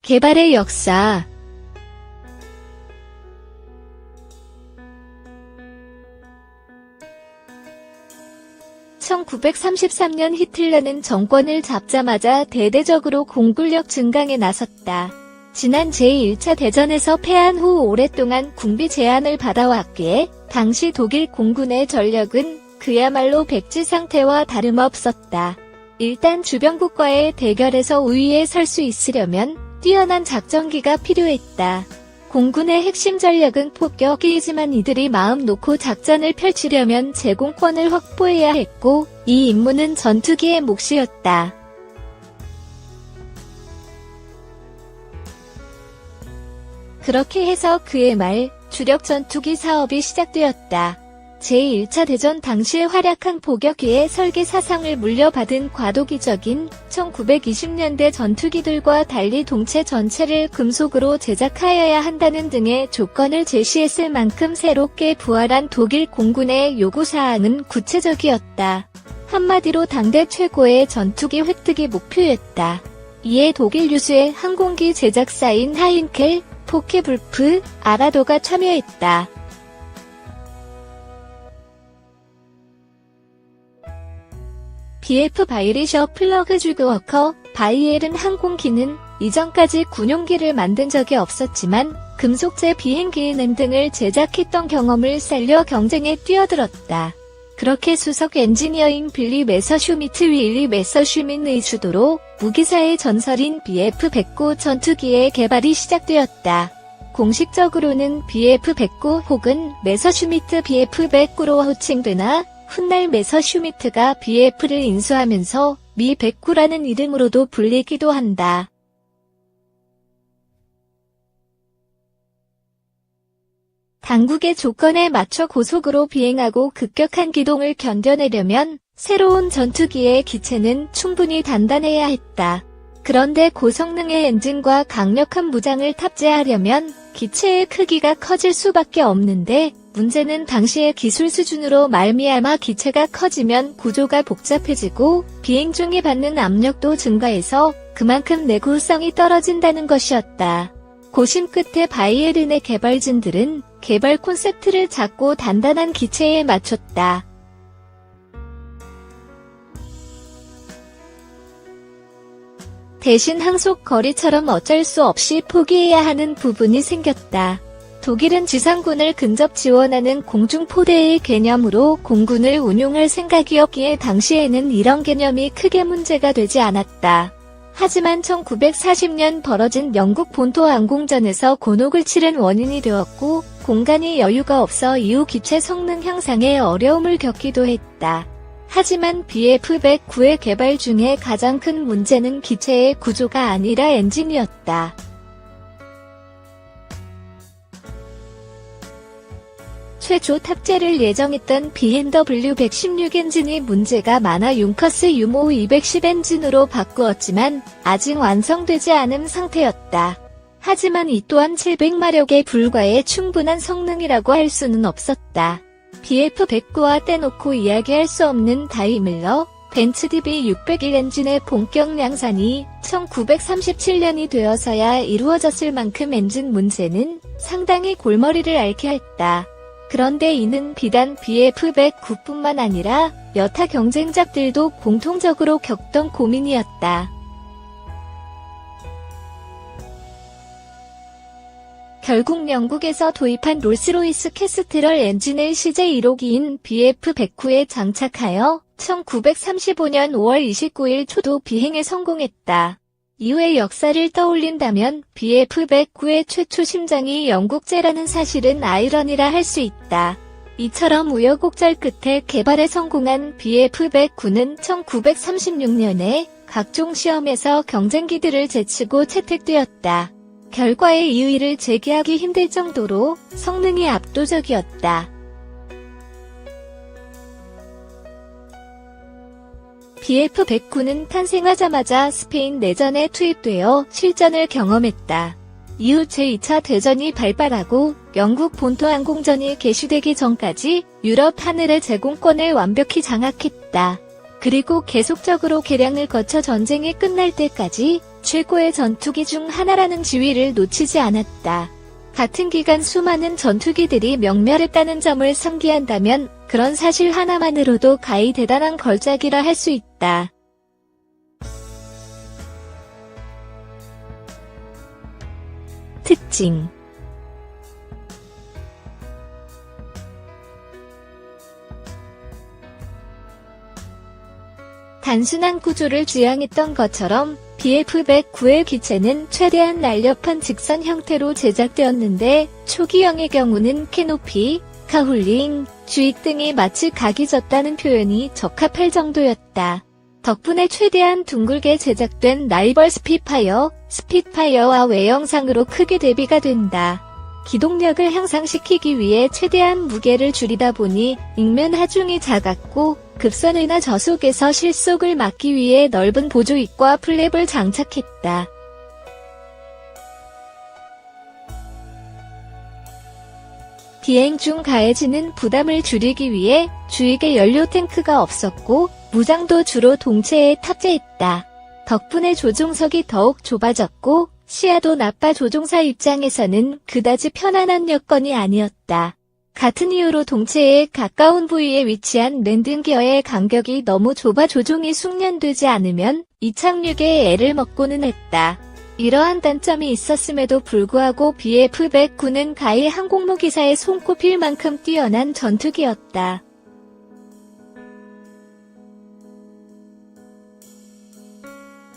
개발의 역사 1933년 히틀러는 정권을 잡자마자 대대적으로 공군력 증강에 나섰다. 지난 제1차 대전에서 패한 후 오랫동안 군비 제한을 받아왔기에 당시 독일 공군의 전력은 그야말로 백지 상태와 다름없었다. 일단 주변국과의 대결에서 우위에 설 수 있으려면 뛰어난 작전기가 필요했다. 공군의 핵심 전력은 폭격기이지만 이들이 마음 놓고 작전을 펼치려면 제공권을 확보해야 했고 이 임무는 전투기의 몫이었다. 그렇게 해서 그해 말 주력 전투기 사업이 시작되었다. 제1차 대전 당시에 활약한 포격기의 설계 사상을 물려받은 과도기적인 1920년대 전투기들과 달리 동체 전체를 금속으로 제작하여야 한다는 등의 조건을 제시했을 만큼 새롭게 부활한 독일 공군의 요구사항은 구체적이었다. 한마디로 당대 최고의 전투기 획득이 목표였다. 이에 독일 유수의 항공기 제작사인 하인켈, 포케불프, 아라도가 참여했다. BF 바이리셔 플러그 주그워커 바이엘은 항공기는 이전까지 군용기를 만든 적이 없었지만 금속제 비행기는 등을 제작했던 경험을 살려 경쟁에 뛰어들었다. 그렇게 수석 엔지니어인 빌리 메서슈미트 윌리 메서슈민의 주도로 무기사의 전설인 BF-109 전투기의 개발이 시작되었다. 공식적으로는 BF-109 혹은 메서슈미트 BF-109로 호칭되나 훗날 메서슈미트가 BF를 인수하면서 미 109라는 이름으로도 불리기도 한다. 당국의 조건에 맞춰 고속으로 비행하고 급격한 기동을 견뎌내려면 새로운 전투기의 기체는 충분히 단단해야 했다. 그런데 고성능의 엔진과 강력한 무장을 탑재하려면 기체의 크기가 커질 수밖에 없는데 문제는 당시의 기술 수준으로 말미암아 기체가 커지면 구조가 복잡해지고 비행 중에 받는 압력도 증가해서 그만큼 내구성이 떨어진다는 것이었다. 고심 끝에 바이에른의 개발진들은 개발 콘셉트를 작고 단단한 기체에 맞췄다. 대신 항속 거리처럼 어쩔 수 없이 포기해야 하는 부분이 생겼다. 독일은 지상군을 근접 지원하는 공중포대의 개념으로 공군을 운용할 생각이었기에 당시에는 이런 개념이 크게 문제가 되지 않았다. 하지만 1940년 벌어진 영국 본토 항공전에서 곤혹을 치른 원인이 되었고 공간이 여유가 없어 이후 기체 성능 향상에 어려움을 겪기도 했다. 하지만 BF-109의 개발 중에 가장 큰 문제는 기체의 구조가 아니라 엔진이었다. 최초 탑재를 예정했던 BMW-116 엔진이 문제가 많아 융커스 유모 210 엔진으로 바꾸었지만 아직 완성되지 않은 상태였다. 하지만 이 또한 700마력에 불과해 충분한 성능이라고 할 수는 없었다. BF-109와 떼놓고 이야기할 수 없는 다이밀러, 벤츠 DB601 엔진의 본격量산이 1937년이 되어서야 이루어졌을 만큼 엔진 문제는 상당히 골머리를 앓게 했다. 그런데 이는 비단 BF-109뿐만 아니라 여타 경쟁작들도 공통적으로 겪던 고민이었다. 결국 영국에서 도입한 롤스로이스 캐스트럴 엔진을 CJ1호기인 BF-109에 장착하여 1935년 5월 29일 초도 비행에 성공했다. 이후의 역사를 떠올린다면 BF-109의 최초 심장이 영국제라는 사실은 아이러니라 할 수 있다. 이처럼 우여곡절 끝에 개발에 성공한 BF-109는 1936년에 각종 시험에서 경쟁기들을 제치고 채택되었다. 결과의 이의를 제기하기 힘들 정도로 성능이 압도적이었다. BF-109는 탄생하자마자 스페인 내전에 투입되어 실전을 경험했다. 이후 제2차 대전이 발발하고 영국 본토 항공전이 개시되기 전까지 유럽 하늘의 제공권을 완벽히 장악했다. 그리고 계속적으로 개량을 거쳐 전쟁이 끝날 때까지 최고의 전투기 중 하나라는 지위를 놓치지 않았다. 같은 기간 수많은 전투기들이 명멸했다는 점을 상기한다면 그런 사실 하나만으로도 가히 대단한 걸작이라 할 수 있다. 특징. 단순한 구조를 지향했던 것처럼 BF-109의 기체는 최대한 날렵한 직선 형태로 제작되었는데 초기형의 경우는 캐노피, 카훌링, 주익 등이 마치 각이 졌다는 표현이 적합할 정도였다. 덕분에 최대한 둥글게 제작된 라이벌 스핏파이어와 외형상으로 크게 대비가 된다. 기동력을 향상시키기 위해 최대한 무게를 줄이다 보니 ing면 하중이 작았고 급선회나 저속에서 실속을 막기 위해 넓은 보조입과 플랩을 장착했다. 비행 중 가해지는 부담을 줄이기 위해 주익에 연료 탱크가 없었고 무장도 주로 동체에 탑재했다. 덕분에 조종석이 더욱 좁아졌고 시야도 나빠 조종사 입장에서는 그다지 편안한 여건이 아니었다. 같은 이유로 동체에 가까운 부위에 위치한 랜딩 기어의 간격이 너무 좁아 조종이 숙련되지 않으면 이착륙에 애를 먹고는 했다. 이러한 단점이 있었음에도 불구하고 BF-109는 가히 항공모 기사에 손꼽힐 만큼 뛰어난 전투기였다.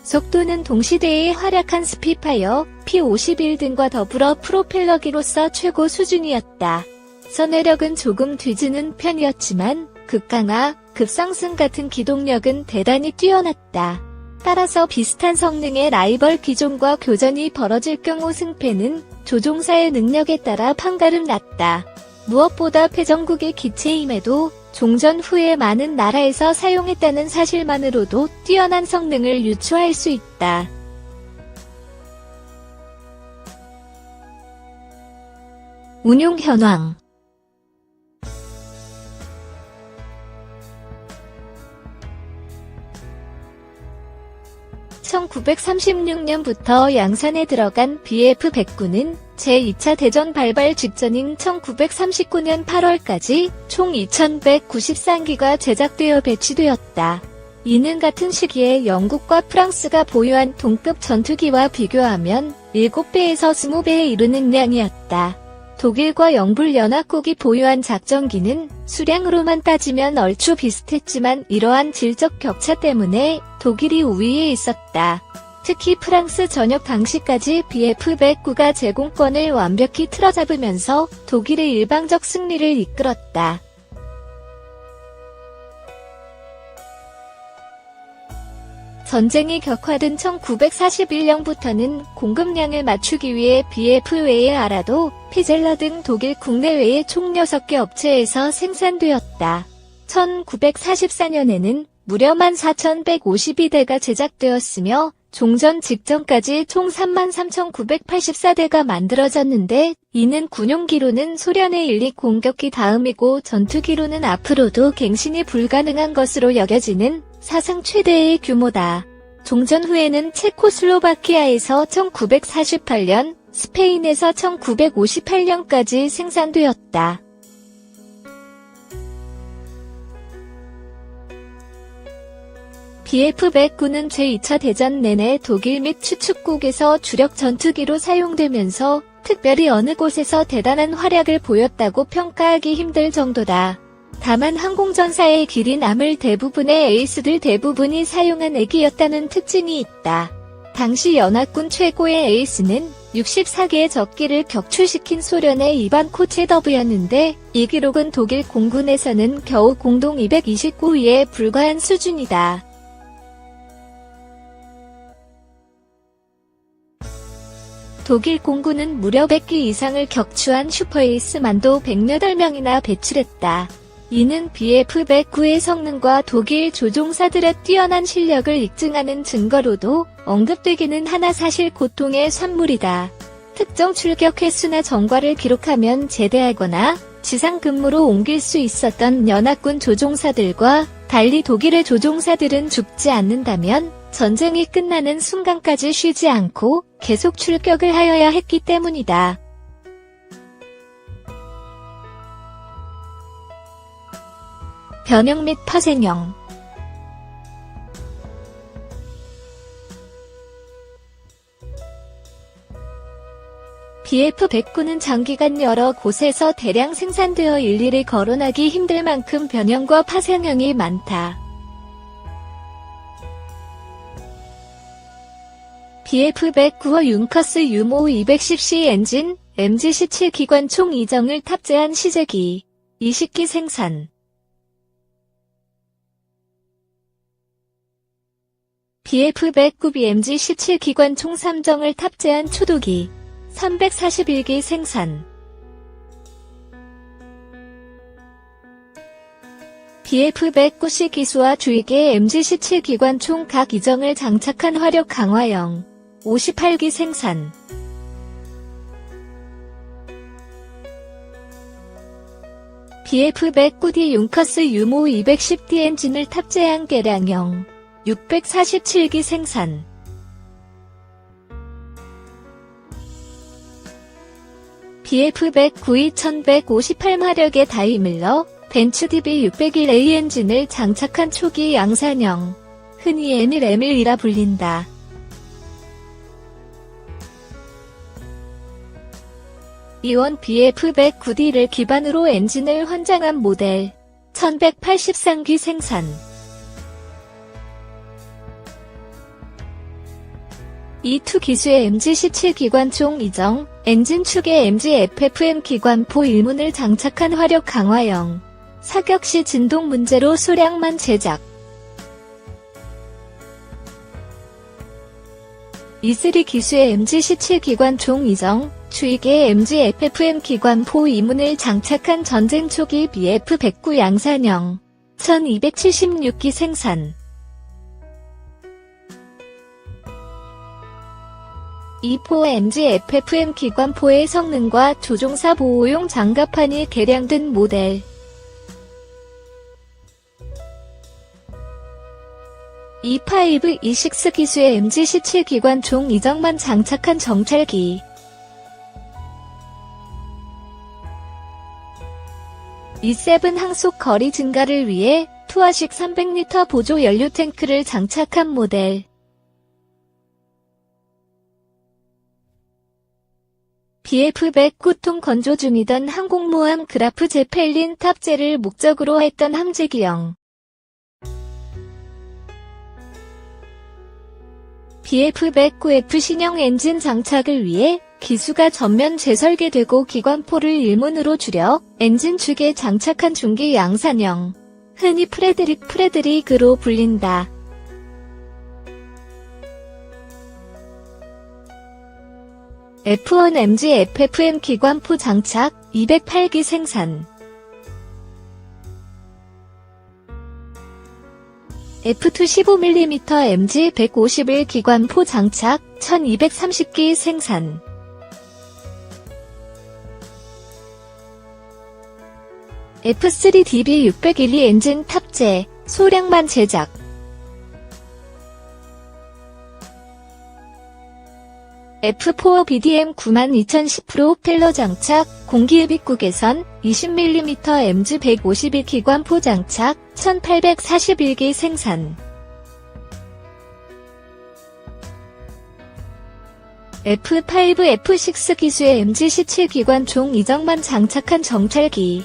속도는 동시대에 활약한 스핏파이어, P-51 등과 더불어 프로펠러기로서 최고 수준이었다. 선회력은 조금 뒤지는 편이었지만 급강하, 급상승 같은 기동력은 대단히 뛰어났다. 따라서 비슷한 성능의 라이벌 기종과 교전이 벌어질 경우 승패는 조종사의 능력에 따라 판가름 났다. 무엇보다 패전국의 기체임에도 종전 후에 많은 나라에서 사용했다는 사실만으로도 뛰어난 성능을 유추할 수 있다. 운용 현황. (1936년부터) 양산에 들어간 BF-109는 제2차 대전 발발 직전인 1939년 8월까지 총 2193기가 제작되어 배치되었다. 이는 같은 시기에 영국과 프랑스가 보유한 동급 전투기와 비교하면 7배에서 20배에 이르는 양이었다. 독일과 영불연합국이 보유한 작전기는 수량으로만 따지면 얼추 비슷했지만 이러한 질적 격차 때문에 독일이 우위에 있었다. 특히 프랑스 전역 당시까지 BF-109가 제공권을 완벽히 틀어잡으면서 독일의 일방적 승리를 이끌었다. 전쟁이 격화된 1941년부터는 공급량을 맞추기 위해 BF 외에 아라도, 피젤러 등 독일 국내외의 총 6개 업체에서 생산되었다. 1944년에는 무려 14,152대가 제작되었으며 종전 직전까지 총 33,984대가 만들어졌는데 이는 군용기로는 소련의 일릭 공격기 다음이고 전투기로는 앞으로도 갱신이 불가능한 것으로 여겨지는 사상 최대의 규모다. 종전 후에는 체코슬로바키아에서 1948년, 스페인에서 1958년까지 생산되었다. BF-109는 제2차 대전 내내 독일 및 추축국에서 주력 전투기로 사용되면서 특별히 어느 곳에서 대단한 활약을 보였다고 평가하기 힘들 정도다. 다만 항공전사의 길이 남을 대부분의 에이스들 대부분이 사용한 애기였다는 특징이 있다. 당시 연합군 최고의 에이스는 64개의 적기를 격추시킨 소련의 이반 코체더브였는데 이 기록은 독일 공군에서는 겨우 공동 229위에 불과한 수준이다. 독일 공군은 무려 100기 이상을 격추한 슈퍼에이스만도 100몇 명이나 배출했다. 이는 BF-109의 성능과 독일 조종사들의 뛰어난 실력을 입증하는 증거로도 언급되기는 하나 사실 고통의 산물이다. 특정 출격 횟수나 전과를 기록하면 제대하거나 지상 근무로 옮길 수 있었던 연합군 조종사들과 달리 독일의 조종사들은 죽지 않는다면 전쟁이 끝나는 순간까지 쉬지 않고 계속 출격을 하여야 했기 때문이다. 변형 및 파생형. BF-109는 장기간 여러 곳에서 대량 생산되어 일일이 거론하기 힘들 만큼 변형과 파생형이 많다. BF-109와 윤커스 유모 210C 엔진, MG-17 기관총 이정을 탑재한 시제기, 20기 생산. BF-109B MG-17 기관총 3정을 탑재한 초도기, 341기 생산. BF-109C 기수와 주위계 MG-17 기관총 각 2정을 장착한 화력 강화형, 58기 생산. BF-109D 윤커스 유모 210D 엔진을 탑재한 개량형, 647기 생산. BF-109이 1158마력의 다이밀러, 벤츠 DB601A 엔진을 장착한 초기 양산형, 흔히 M1이라 불린다. 이원 BF-109D를 기반으로 엔진을 환장한 모델, 1183기 생산. E2 기수의 MG-17 기관총 이정, 엔진 축에 MG-FFM 기관포 일문을 장착한 화력 강화형, 사격 시 진동 문제로 소량만 제작. E3 기수의 MG-17 기관총 이정, 주위계 MG-FFM 기관포 이문을 장착한 전쟁 초기 BF-109 양산형, 1276기 생산. E4 MG-FFM 기관포의 성능과 조종사 보호용 장갑판이 개량된 모델. E5 E6 기수의 MG-17 기관총 이정만 장착한 정찰기. E7 항속 거리 증가를 위해 투하식 300리터 보조 연료 탱크를 장착한 모델. BF-109통 건조 중이던 항공모함 그라프 제펠린 탑재를 목적으로 했던 함재기형. BF-109F 신형 엔진 장착을 위해 기수가 전면 재설계되고 기관포를 일문으로 줄여 엔진 축에 장착한 중기 양산형, 흔히 프레드릭으로 불린다. F1 MG-FFM 기관포 장착, 208기 생산. F2 15mm MG 151 기관포 장착, 1230기 생산. F3 DB601E 엔진 탑재, 소량만 제작. F4 BDM 92010 프로펠러 장착, 공기흡입구 개선, 20mm MG 152 기관포 장착, 1841기 생산. F5 F6 기수의 MG-17 기관총 이정만 장착한 정찰기.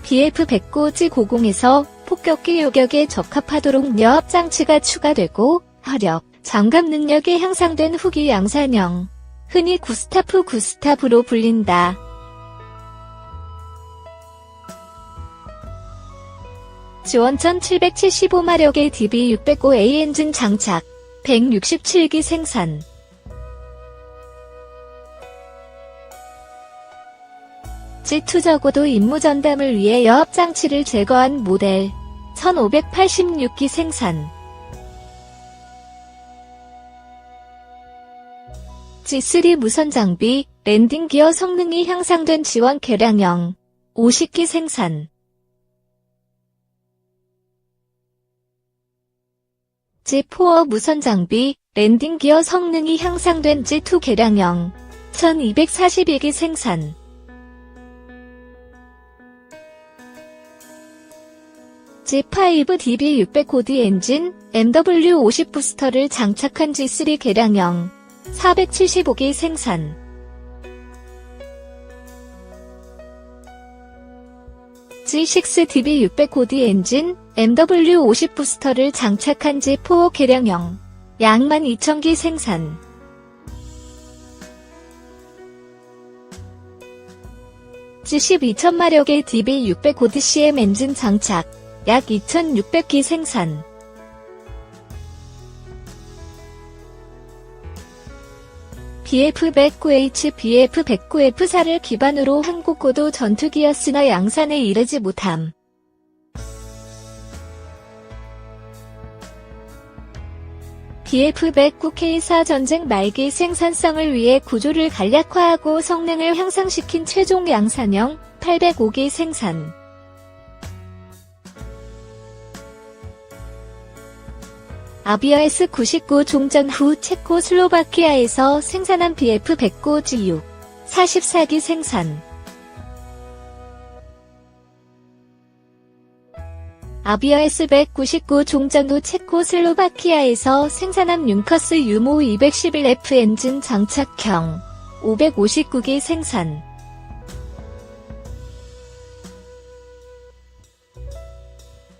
BF-109 G90에서 폭격기 요격에 적합하도록 여합 장치가 추가되고 화력, 장갑 능력이 향상된 후기 양산형, 흔히 구스타프로 불린다. 지원 1775마력의 DB605A 엔진 장착, 167기 생산. G2 적어도 임무 전담을 위해 여합 장치를 제거한 모델, 1586기 생산. G3 무선 장비, 랜딩 기어 성능이 향상된 지원 개량형, 50기 생산. G4 무선 장비, 랜딩 기어 성능이 향상된 G2 개량형, 1242기 생산. G5 DB600호디 엔진, MW50 부스터를 장착한 G3 개량형, 475기 생산. G6 DB600호디 엔진, MW50 부스터를 장착한 G4 개량형, 약 12,000기 생산. G10 2000마력의 DB600호디 CM 엔진 장착, 약 2,600기 생산. BF109H, BF109F4를 기반으로 한국고도 전투기였으나 양산에 이르지 못함. BF109K4 전쟁 말기 생산성을 위해 구조를 간략화하고 성능을 향상시킨 최종 양산형 805기 생산. 아비어 S99 종전 후 체코슬로바키아에서 생산한 BF109G6 44기 생산. 아비어 S199 종전 후 체코슬로바키아에서 생산한 융커스 유모 211F 엔진 장착형 559기 생산.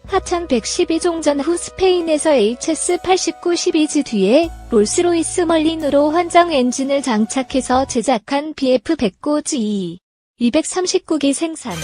하천 112 종전 후 스페인에서 HS89 12G 뒤에 롤스로이스 멀린으로 환장 엔진을 장착해서 제작한 BF109G2 239기 생산.